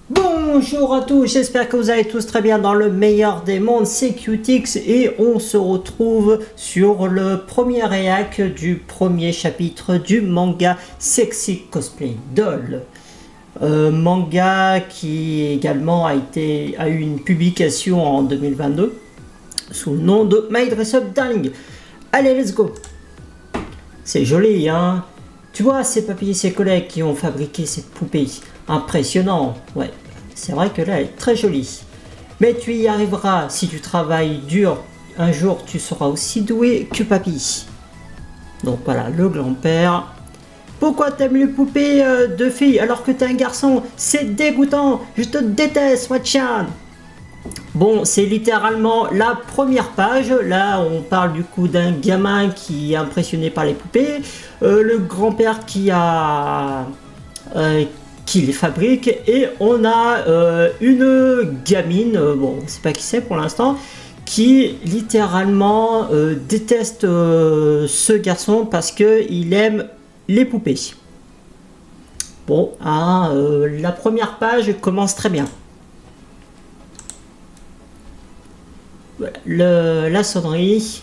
Bonjour à tous, j'espère que vous allez tous très bien dans le meilleur des mondes, c'est Qtix et on se retrouve sur le premier réac du premier chapitre du manga Sexy Cosplay Doll. Manga qui également a eu une publication en 2022 sous le nom de My Dress Up Darling. Allez, let's go. C'est joli, hein. Tu vois, ces papis et ses collègues qui ont fabriqué cette poupée. Impressionnant, ouais. C'est vrai que là, elle est très jolie. Mais tu y arriveras si tu travailles dur. Un jour, tu seras aussi doué que papy. Donc voilà, le grand-père. Pourquoi t'aimes les poupées de filles alors que t'es un garçon? C'est dégoûtant. Je te déteste, Watchan. Bon, c'est littéralement la première page. Là, on parle du coup d'un gamin qui est impressionné par les poupées. Le grand-père qui les fabrique. Et on a une gamine, bon, on sait pas qui c'est pour l'instant, qui littéralement déteste ce garçon parce qu'il aime les poupées. Bon, la première page commence très bien. La sonnerie,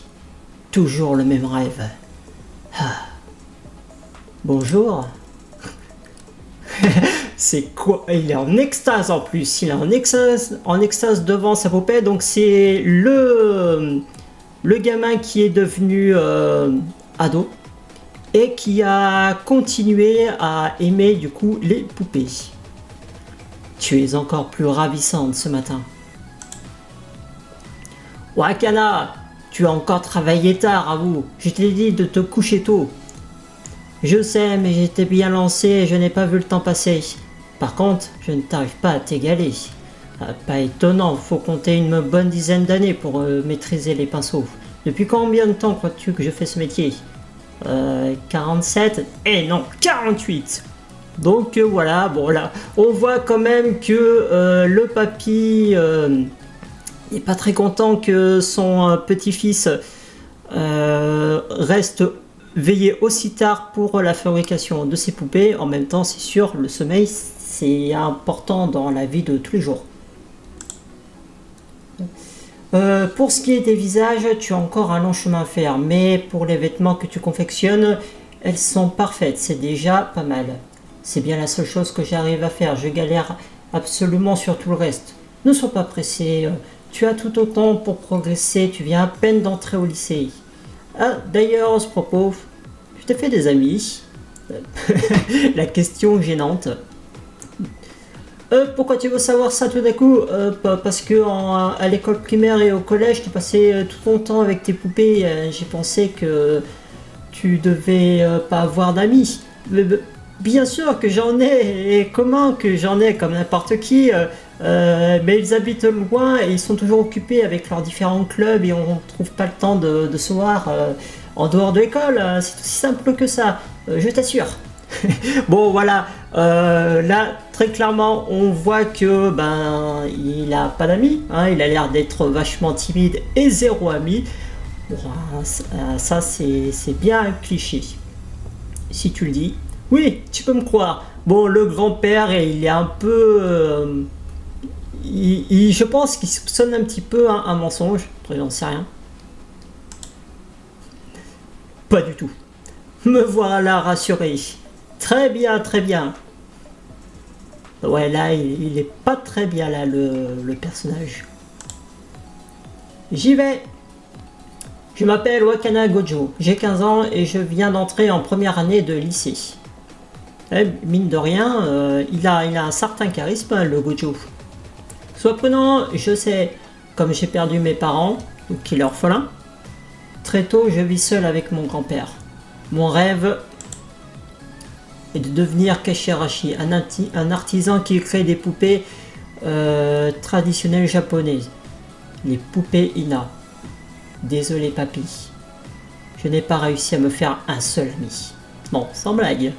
toujours le même rêve. Ah. Bonjour. C'est quoi? Il est en extase en plus. Il est en extase devant sa poupée. Donc c'est le gamin qui est devenu ado et qui a continué à aimer du coup les poupées. Tu es encore plus ravissante ce matin. Wakana, tu as encore travaillé tard, avoue. Je t'ai dit de te coucher tôt. Je sais, mais j'étais bien lancé et je n'ai pas vu le temps passer. Par contre, je ne t'arrive pas à t'égaler. Pas étonnant, faut compter une bonne dizaine d'années pour maîtriser les pinceaux. Depuis combien de temps crois-tu que je fais ce métier? 47? Eh non, 48. Donc voilà, bon là, on voit quand même que le papy n'est pas très content que son petit-fils reste veiller aussi tard pour la fabrication de ces poupées. En même temps, c'est sûr, le sommeil, c'est important dans la vie de tous les jours. Pour ce qui est des visages, tu as encore un long chemin à faire, mais pour les vêtements que tu confectionnes, elles sont parfaites, c'est déjà pas mal. C'est bien la seule chose que j'arrive à faire, je galère absolument sur tout le reste. Ne sois pas pressé, tu as tout autant pour progresser, tu viens à peine d'entrer au lycée. Ah, d'ailleurs, à ce propos, tu t'es fait des amis? La question gênante. Pourquoi tu veux savoir ça tout d'un coup? Parce que à l'école primaire et au collège, tu passais tout ton temps avec tes poupées. J'ai pensé que tu devais pas avoir d'amis. Bien sûr que j'en ai, et comment que j'en ai, comme n'importe qui. Mais ils habitent loin et ils sont toujours occupés avec leurs différents clubs et on ne trouve pas le temps de se voir en dehors de l'école. C'est aussi simple que ça, je t'assure. Bon voilà, là très clairement on voit que il a pas d'amis, hein, il a l'air d'être vachement timide et zéro ami. Bon, ça c'est bien un cliché. Si tu le dis, oui, tu peux me croire. Bon, le grand-père, il est un peu... je pense qu'il soupçonne un petit peu un mensonge. Après, j'en sais rien. Pas du tout. Me voilà rassuré. Très bien, très bien. Ouais, là, il est pas très bien, là, le personnage. J'y vais. Je m'appelle Wakana Gojo. J'ai 15 ans et je viens d'entrer en première année de lycée. Mine de rien, il a un certain charisme, le Gojo. Sois prudent, je sais, comme j'ai perdu mes parents, ou qu'il est orphelin, très tôt je vis seul avec mon grand-père. Mon rêve est de devenir Kashirashi, un artisan qui crée des poupées traditionnelles japonaises. Les poupées Ina. Désolé papy, je n'ai pas réussi à me faire un seul ami. Bon, sans blague.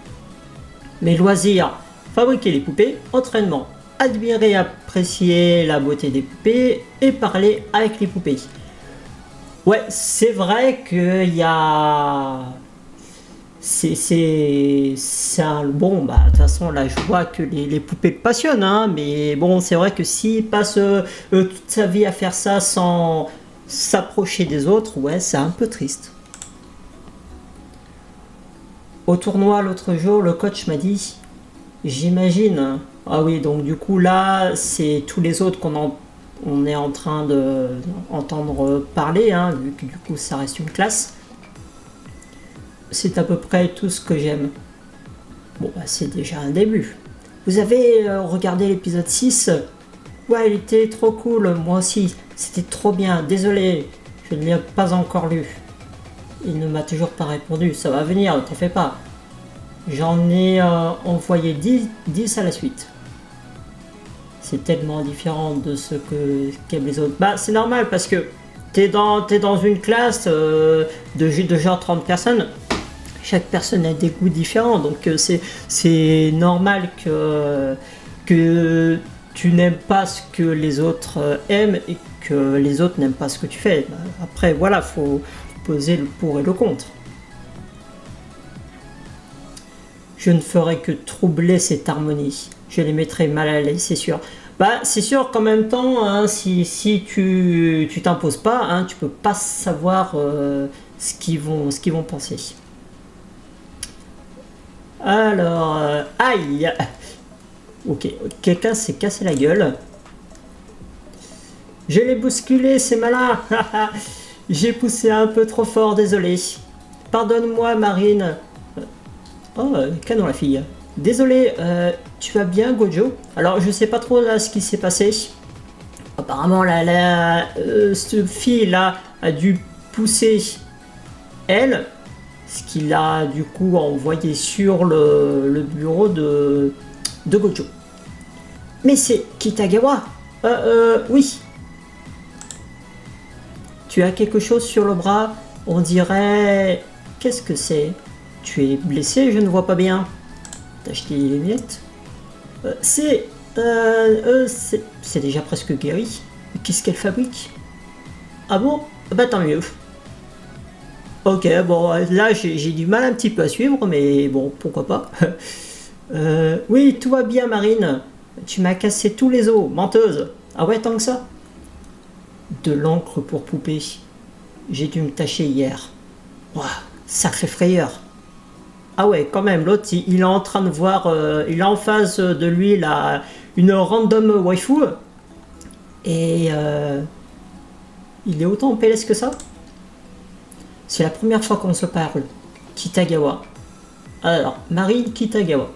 Mes loisirs, fabriquer les poupées, entraînement, admirer et apprécier la beauté des poupées et parler avec les poupées. Ouais, c'est vrai qu'il y a c'est un... Bon, bah, de toute façon, là, je vois que les poupées le passionnent, hein, mais bon, c'est vrai que s'il passe toute sa vie à faire ça sans s'approcher des autres, ouais, c'est un peu triste. Au tournoi, l'autre jour, le coach m'a dit, j'imagine... Ah oui, donc du coup, là, c'est tous les autres on est en train d'entendre parler, hein, vu que du coup, ça reste une classe. C'est à peu près tout ce que j'aime. Bon, bah, c'est déjà un début. Vous avez regardé l'épisode 6? Ouais, il était trop cool, moi aussi. C'était trop bien, désolé, je ne l'ai pas encore lu. Il ne m'a toujours pas répondu, ça va venir, ne t'en fais pas. J'en ai envoyé 10 à la suite. C'est tellement différent de ce qu'aiment les autres. Bah, c'est normal parce que t'es dans une classe de genre 30 personnes. Chaque personne a des goûts différents, donc c'est normal que tu n'aimes pas ce que les autres aiment et que les autres n'aiment pas ce que tu fais. Après, voilà, faut poser le pour et le contre. Je ne ferai que troubler cette harmonie. Je les mettrai mal à l'aise, c'est sûr. Bah, c'est sûr qu'en même temps, hein, si tu t'imposes pas, hein, tu peux pas savoir ce qu'ils vont penser. Alors, aïe. Ok, quelqu'un s'est cassé la gueule. Je l'ai bousculé, c'est malin. J'ai poussé un peu trop fort, désolé. Pardonne-moi, Marine. Oh, canon la fille. Désolé, tu vas bien, Gojo? Alors, je sais pas trop là ce qui s'est passé. Apparemment, cette fille-là a dû pousser elle, ce qu'il a du coup envoyé sur le bureau de Gojo. Mais c'est Kitagawa. Oui. Tu as quelque chose sur le bras? On dirait... Qu'est-ce que c'est? Tu es blessé, je ne vois pas bien. T'as acheté les lunettes? C'est déjà presque guéri. Qu'est-ce qu'elle fabrique? Ah bon? Bah tant mieux. Ok, bon, là j'ai du mal un petit peu à suivre, mais bon, pourquoi pas. Oui, tout va bien, Marine. Tu m'as cassé tous les os, menteuse. Ah ouais, tant que ça? De l'encre pour poupée. J'ai dû me tâcher hier. Ouah, sacré frayeur. Ah ouais, quand même, l'autre, il est en train de voir... il a en face de lui là, une random waifu. Et il est autant en PLS que ça? C'est la première fois qu'on se parle. Kitagawa. Alors, Marine Kitagawa.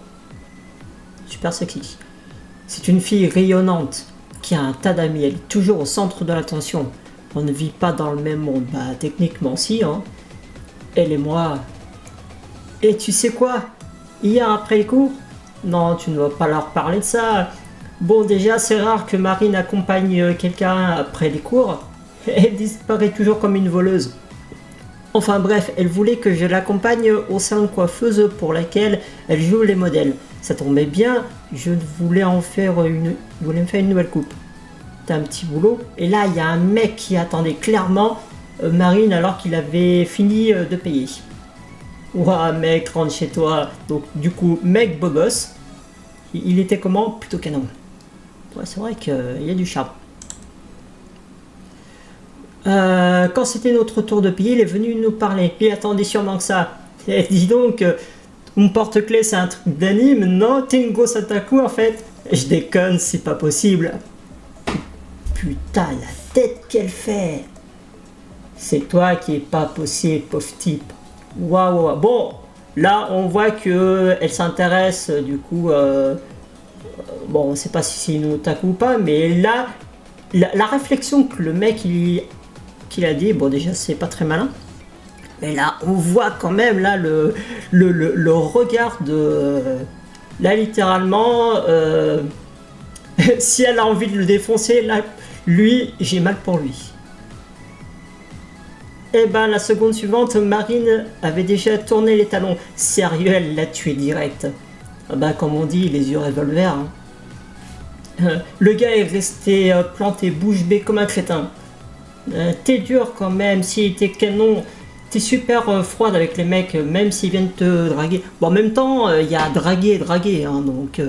Super sexy. C'est une fille rayonnante qui a un tas d'amis. Elle est toujours au centre de l'attention. On ne vit pas dans le même monde. Bah, techniquement, si, hein. Elle et moi... Et tu sais quoi? Hier après les cours? Non, tu ne vas pas leur parler de ça. Bon, déjà, c'est rare que Marine accompagne quelqu'un après les cours. Elle disparaît toujours comme une voleuse. Enfin bref, elle voulait que je l'accompagne au salon de coiffeuse pour laquelle elle joue les modèles. Ça tombait bien, je voulais me faire une nouvelle coupe. T'as un petit boulot. Et là, il y a un mec qui attendait clairement Marine alors qu'il avait fini de payer. Ouah mec, rentre chez toi. Donc du coup, mec beau gosse. Il était comment? Plutôt canon. Ouais, c'est vrai qu'il y a du charme. Quand c'était notre tour de payer, il est venu nous parler. Il attendait sûrement que ça. Et dis donc, mon porte-clés c'est un truc d'anime, non? Tengo Sataku en fait. Je déconne, c'est pas possible. Putain, la tête qu'elle fait. C'est toi qui est pas possible, pauvre type. Waouh, bon, là on voit que elle s'intéresse du coup. Bon, on sait pas si c'est une otaku ou pas, mais là, la réflexion que le mec qu'il a dit, bon déjà c'est pas très malin, mais là on voit quand même là le regard de là littéralement si elle a envie de le défoncer là, lui j'ai mal pour lui. Et ben la seconde suivante, Marine avait déjà tourné les talons. Sérieux, elle l'a tué direct. Bah comme on dit, les yeux revolver. Hein. Le gars est resté planté bouche bée comme un crétin. T'es dur quand même, s'il était canon, t'es super froide avec les mecs, même s'ils viennent te draguer. Bon, en même temps, il y a draguer et draguer, hein, donc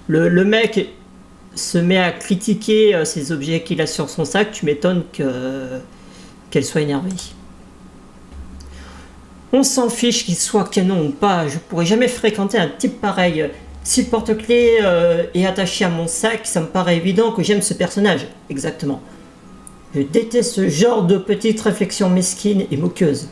le mec se met à critiquer ces objets qu'il a sur son sac, tu m'étonnes qu'elle soit énervée. On s'en fiche qu'il soit canon ou pas, je pourrais jamais fréquenter un type pareil. Si le porte-clés est attaché à mon sac, ça me paraît évident que j'aime ce personnage. Exactement. Je déteste ce genre de petites réflexions mesquines et moqueuses.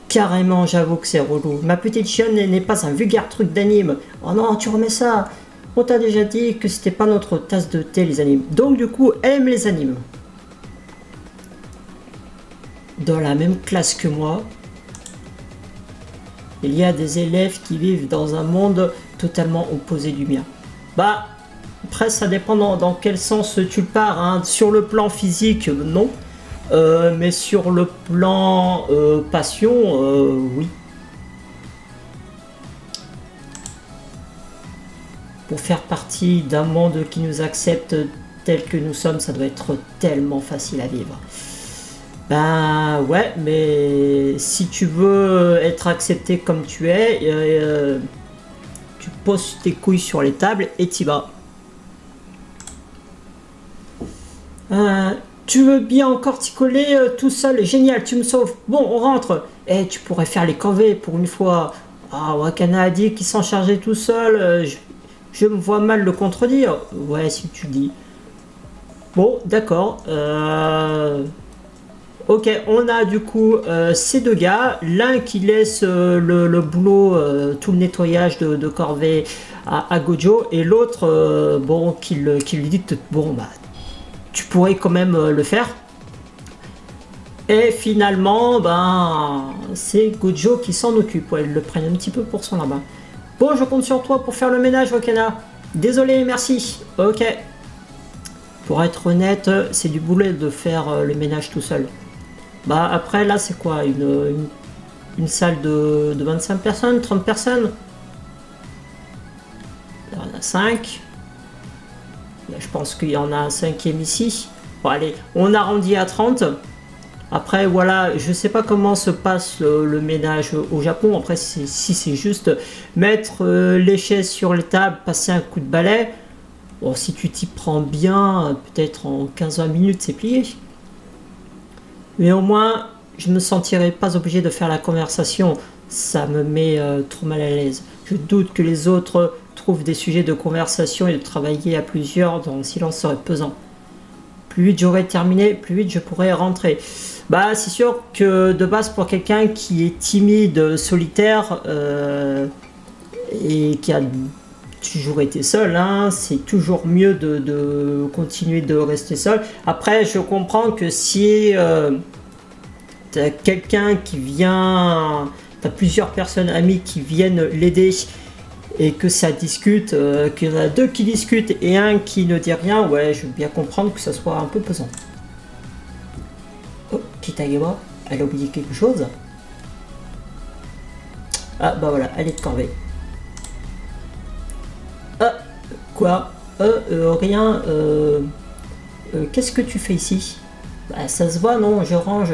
Carrément, j'avoue que c'est relou. Ma petite chionne n'est pas un vulgaire truc d'anime. Oh non, tu remets ça. On t'a déjà dit que c'était pas notre tasse de thé, les animes. Donc du coup, elle aime les animes. Dans la même classe que moi, il y a des élèves qui vivent dans un monde totalement opposé du mien. Bah, après ça dépend dans quel sens tu pars, hein. Sur le plan physique, non. Mais sur le plan passion, oui. Pour faire partie d'un monde qui nous accepte tel que nous sommes, ça doit être tellement facile à vivre. Ben ouais, mais si tu veux être accepté comme tu es, tu poses tes couilles sur les tables et t'y vas. Tu veux bien encore t'y coller tout seul, génial, tu me sauves. Bon, on rentre. Eh, tu pourrais faire les corvées pour une fois. Ah, Wakana a dit qu'il s'en chargeait tout seul. Je me vois mal le contredire. Ouais, si tu le dis. Bon, d'accord. Ok, on a du coup ces deux gars, l'un qui laisse le boulot, tout le nettoyage de corvée à Gojo, et l'autre, bon, qui lui dit, bon, bah, tu pourrais quand même le faire. Et finalement, ben, c'est Gojo qui s'en occupe, ouais, ils le prennent un petit peu pour son là-bas. Bon, je compte sur toi pour faire le ménage, Wakana. Désolé, merci. Ok. Pour être honnête, c'est du boulot de faire le ménage tout seul. Bah après là c'est quoi, une salle de 25 personnes, 30 personnes. Là, on a 5. Là, je pense qu'il y en a un cinquième ici. Bon allez, on arrondit à 30. Après voilà, je sais pas comment se passe le ménage au Japon. Après si c'est juste mettre les chaises sur les tables, passer un coup de balai. Bon si tu t'y prends bien, peut-être en 15-20 minutes c'est plié. Mais au moins, je ne me sentirai pas obligé de faire la conversation. Ça me met trop mal à l'aise. Je doute que les autres trouvent des sujets de conversation et de travailler à plusieurs dans le silence serait pesant. Plus vite j'aurai terminé, plus vite je pourrai rentrer. Bah, c'est sûr que de base, pour quelqu'un qui est timide, solitaire et qui a toujours été seul, hein, c'est toujours mieux de continuer de rester seul. Après, je comprends que si t'as quelqu'un qui vient, t'as plusieurs personnes amies qui viennent l'aider et que ça discute, qu'il y en a deux qui discutent et un qui ne dit rien, ouais, je veux bien comprendre que ça soit un peu pesant. Oh, Kitagawa, elle a oublié quelque chose. Ah, bah voilà, elle est de corvée. Ah, quoi? Rien. Qu'est-ce que tu fais ici? Bah, ça se voit, non, je range.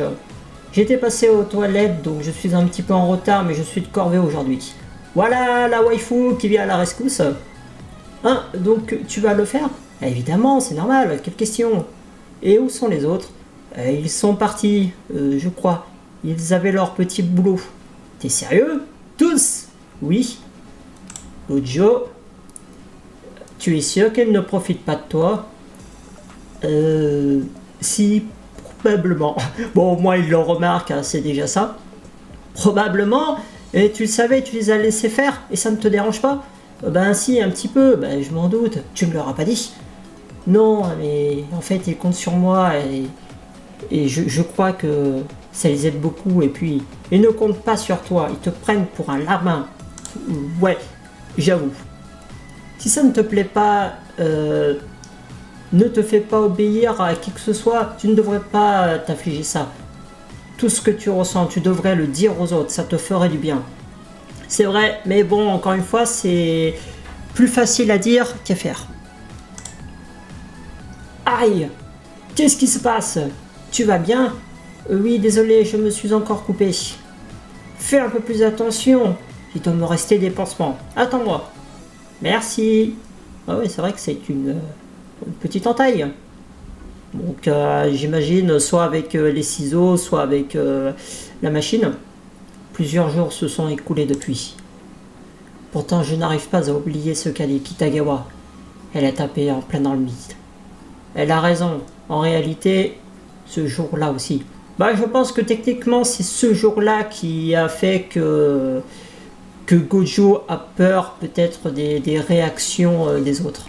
J'étais passé aux toilettes, donc je suis un petit peu en retard, mais je suis de corvée aujourd'hui. Voilà la waifu qui vient à la rescousse. Hein, donc tu vas le faire? Évidemment, c'est normal, quelle question? Et où sont les autres? Ils sont partis, je crois. Ils avaient leur petit boulot. T'es sérieux? Tous? Oui. Gojo, tu es sûr qu'elle ne profite pas de toi? Si, probablement. Bon, au moins ils le remarquent, hein, c'est déjà ça. Probablement. Et tu le savais, tu les as laissés faire et ça ne te dérange pas? Ben si, un petit peu, ben je m'en doute. Tu ne leur as pas dit? Non, mais en fait ils comptent sur moi et je crois que ça les aide beaucoup. Et puis, ils ne comptent pas sur toi, ils te prennent pour un larbin. Ouais, j'avoue. Si ça ne te plaît pas, ne te fais pas obéir à qui que ce soit, tu ne devrais pas t'affliger ça. Tout ce que tu ressens, tu devrais le dire aux autres, ça te ferait du bien. C'est vrai, mais bon, encore une fois, c'est plus facile à dire qu'à faire. Aïe! Qu'est-ce qui se passe? Tu vas bien? Oui, désolé, je me suis encore coupé. Fais un peu plus attention. Il doit me rester des pansements. Attends-moi. Merci. Ah oui, c'est vrai que c'est une petite entaille. Donc j'imagine soit avec les ciseaux, soit avec la machine. Plusieurs jours se sont écoulés depuis. Pourtant, je n'arrive pas à oublier ce qu'a dit Kitagawa. Elle a tapé en plein dans le vide. Elle a raison. En réalité, ce jour-là aussi. Bah, je pense que techniquement, c'est ce jour-là qui a fait que Gojo a peur peut-être des réactions des autres.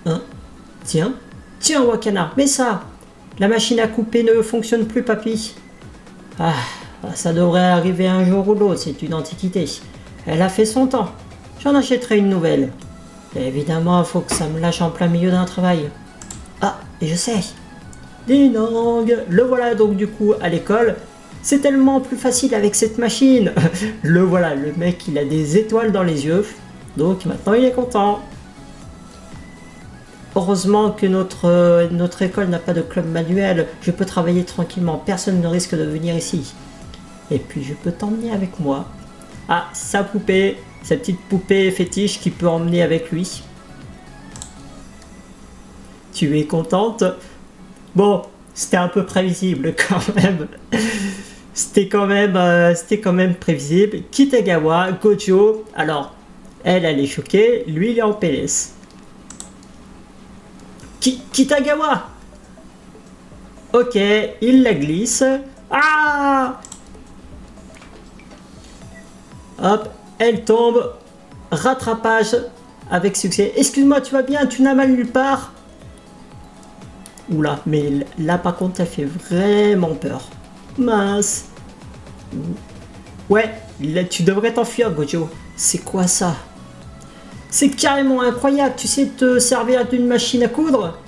Hein? Tiens, Wakana, mais ça, la machine à couper ne fonctionne plus, papy. Ah, ça devrait arriver un jour ou l'autre, c'est une antiquité. Elle a fait son temps. J'en achèterai une nouvelle. Et évidemment, il faut que ça me lâche en plein milieu d'un travail. Ah, et je sais. Dinang, le voilà donc du coup à l'école. C'est tellement plus facile avec cette machine. Le voilà, le mec il a des étoiles dans les yeux. Donc maintenant il est content. Heureusement que notre école n'a pas de club manuel. Je peux travailler tranquillement. Personne ne risque de venir ici. Et puis je peux t'emmener avec moi. Ah, sa poupée. Sa petite poupée fétiche qui peut emmener avec lui. Tu es contente? Bon, c'était un peu prévisible quand même. C'était quand même prévisible. Kitagawa, Gojo, alors, elle est choquée, lui il est en PLS. Kitagawa! Ok, il la glisse. Ah! Hop, elle tombe. Rattrapage avec succès. Excuse-moi, tu vas bien? Tu n'as mal nulle part? Oula, mais là par contre, ça fait vraiment peur. Mince. Ouais, là, tu devrais t'enfuir, Gojo. C'est quoi ça? C'est carrément incroyable. Tu sais te servir d'une machine à coudre?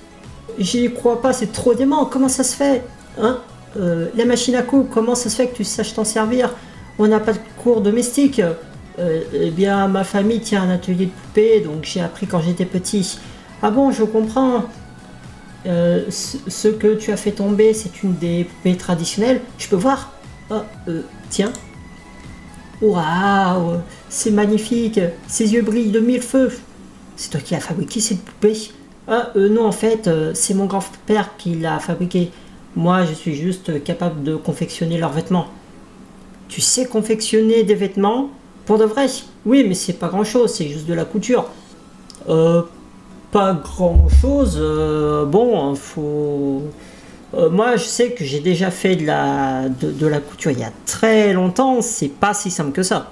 J'y crois pas, c'est trop dément. Comment ça se fait? Hein? La machine à coudre, comment ça se fait que tu saches t'en servir? On n'a pas de cours domestique. Eh bien, ma famille tient un atelier de poupées, donc j'ai appris quand j'étais petit. Ah bon, je comprends. Ce que tu as fait tomber, c'est une des poupées traditionnelles. Je peux voir? Ah, tiens. Waouh, c'est magnifique. Ses yeux brillent de mille feux. C'est toi qui as fabriqué cette poupée? Ah, non, en fait, c'est mon grand-père qui l'a fabriquée. Moi, je suis juste capable de confectionner leurs vêtements. Tu sais confectionner des vêtements? Pour de vrai? Oui, mais c'est pas grand-chose, c'est juste de la couture. Pas grand-chose. Bon, faut... moi, je sais que j'ai déjà fait de la couture il y a très longtemps. C'est pas si simple que ça.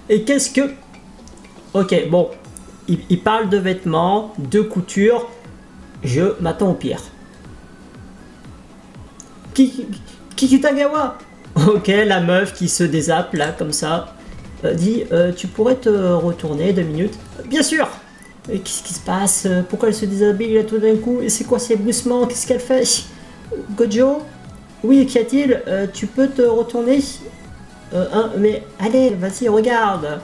Et qu'est-ce que... Ok, bon. Il parle de vêtements, de couture. Je m'attends au pire. Kitagawa. Ok, la meuf qui se désappe là, comme ça. Dit, tu pourrais te retourner 2 minutes? Bien sûr. Qu'est-ce qui se passe? Pourquoi elle se déshabille là tout d'un coup? Et c'est quoi ces bruissements? Qu'est-ce qu'elle fait? Gojo? Oui, qu'y a-t-il? Tu peux te retourner? Mais allez, vas-y, regarde.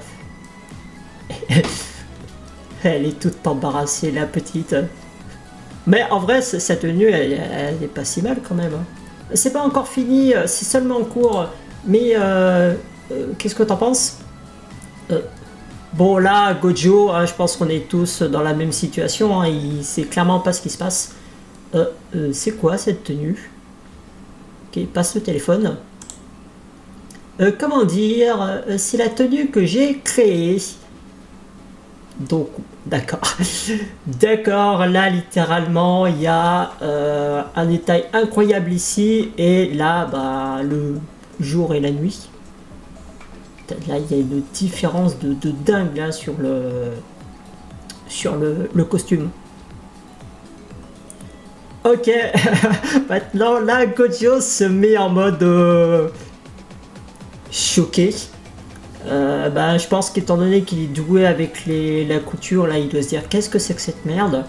Elle est toute embarrassée, la petite. Mais en vrai, sa tenue, elle est pas si mal quand même. C'est pas encore fini, c'est seulement en cours. Mais qu'est-ce que t'en penses? Bon là, Gojo, hein, je pense qu'on est tous dans la même situation. Hein, il sait clairement pas ce qui se passe. C'est quoi cette tenue? Ok, passe le téléphone. Comment dire? C'est la tenue que j'ai créée. Donc, d'accord. D'accord, là littéralement, il y a un détail incroyable ici. Et là, bah, le jour et la nuit. Là, il y a une différence de dingue là, sur le costume. Ok, maintenant là, Gojo se met en mode choqué. Bah, je pense qu'étant donné qu'il est doué avec la couture, là, il doit se dire qu'est-ce que c'est que cette merde?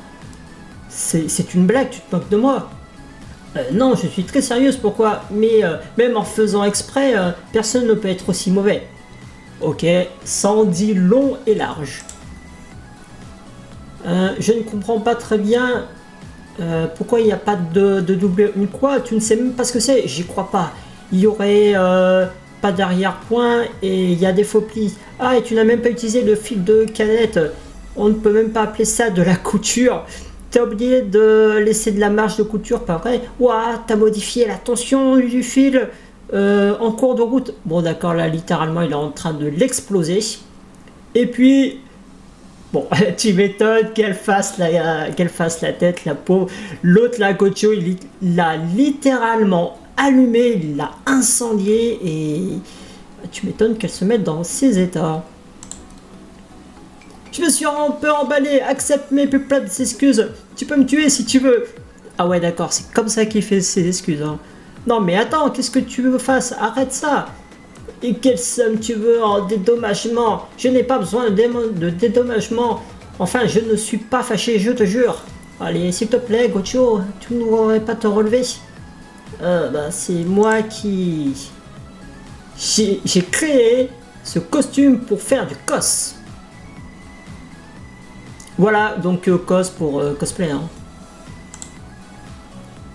C'est une blague, tu te moques de moi? Non, je suis très sérieuse, pourquoi? Mais même en faisant exprès, personne ne peut être aussi mauvais. Ok, sans dit long et large. Je ne comprends pas très bien. Pourquoi il n'y a pas de double une croix? Tu ne sais même pas ce que c'est? J'y crois pas. Il y aurait pas d'arrière-point et il y a des faux plis. Ah, et tu n'as même pas utilisé le fil de canette. On ne peut même pas appeler ça de la couture. T'as oublié de laisser de la marge de couture, pas vrai? Ouah, t'as modifié la tension du fil en cours de route. Bon, d'accord, là, littéralement, il est en train de l'exploser. Et puis, bon, tu m'étonnes qu'elle fasse la tête, la peau. L'autre, la Gojo, il l'a littéralement allumé, il l'a incendié et tu m'étonnes qu'elle se mette dans ces états. Je me suis un peu emballé, accepte mes plus plates excuses. Tu peux me tuer si tu veux. Ah ouais, d'accord, c'est comme ça qu'il fait ses excuses. Hein. Non mais attends, qu'est-ce que tu veux que je fasse? Arrête ça. Et quelle somme tu veux en dédommagement? Je n'ai pas besoin de dédommagement. Enfin, je ne suis pas fâché, je te jure. Allez, s'il te plaît, Gojo, tu ne voudrais pas te relever? C'est moi qui... J'ai créé ce costume pour faire du cos. Voilà, donc cos pour cosplay. Hein.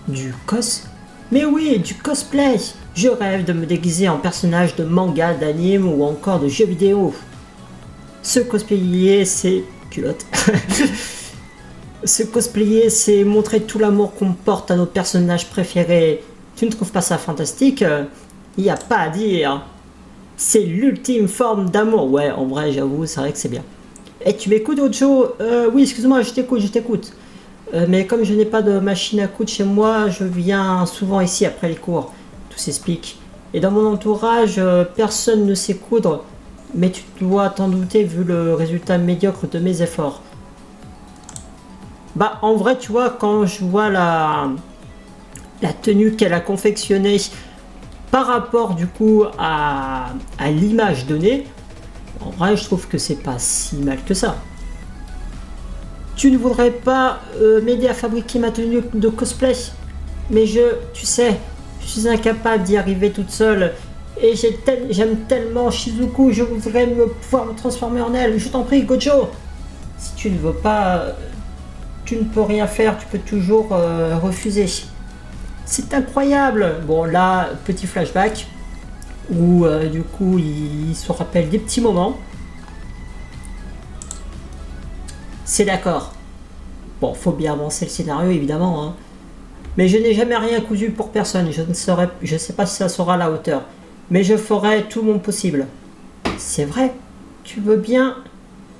Du cos? Mais oui, du cosplay. Je rêve de me déguiser en personnage de manga, d'anime ou encore de jeux vidéo. Ce cosplayer, c'est... culotte. Ce cosplayer, c'est montrer tout l'amour qu'on porte à nos personnages préférés. Tu ne trouves pas ça fantastique? Il n'y a pas à dire. C'est l'ultime forme d'amour. Ouais, en vrai, j'avoue, c'est vrai que c'est bien. Et tu m'écoutes, Ojo? Oui, excuse-moi, je t'écoute. Mais comme je n'ai pas de machine à coudre chez moi, je viens souvent ici après les cours. Tout s'explique. Et dans mon entourage, personne ne sait coudre. Mais tu dois t'en douter vu le résultat médiocre de mes efforts. Bah, en vrai, tu vois, quand je vois la tenue qu'elle a confectionnée par rapport du coup à l'image donnée, en vrai, je trouve que c'est pas si mal que ça. Tu ne voudrais pas m'aider à fabriquer ma tenue de cosplay? Mais tu sais, je suis incapable d'y arriver toute seule. Et j'aime tellement Shizuku, je voudrais pouvoir me transformer en elle. Je t'en prie, Gojo. Si tu ne veux pas, tu ne peux rien faire, tu peux toujours refuser. C'est incroyable. Bon là, petit flashback où du coup il se rappelle des petits moments. C'est d'accord. Bon, faut bien avancer le scénario évidemment. Hein. Mais je n'ai jamais rien cousu pour personne. Je ne sais pas si ça sera à la hauteur. Mais je ferai tout mon possible. C'est vrai. Tu veux bien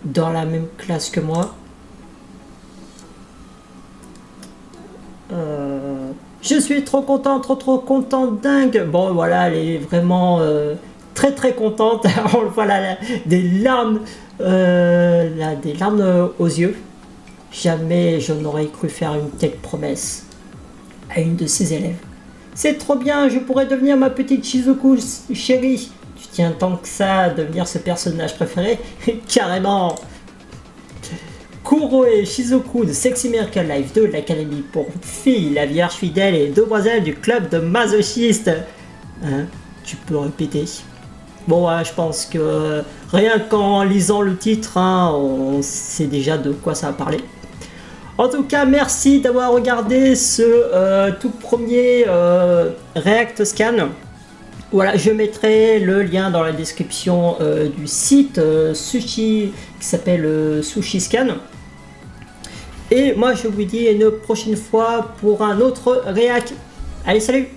dans la même classe que moi? Je suis trop content, trop content, dingue. Bon voilà, elle est vraiment très contente. On le voit là, des larmes, des larmes aux yeux. Jamais je n'aurais cru faire une telle promesse à une de ses élèves. C'est trop bien, je pourrais devenir ma petite Shizuku chérie. Tu tiens tant que ça à devenir ce personnage préféré? Carrément. Kuro et Shizuku de Sexy Miracle Life 2, l'académie pour filles, la vierge fidèle et demoiselle du club de masochistes. Hein, tu peux répéter? Bon, je pense que rien qu'en lisant le titre, hein, on sait déjà de quoi ça va parler. En tout cas, merci d'avoir regardé ce tout premier React Scan. Voilà, je mettrai le lien dans la description du site Sushi qui s'appelle Sushi Scan. Et moi, je vous dis à une prochaine fois pour un autre React. Allez, salut!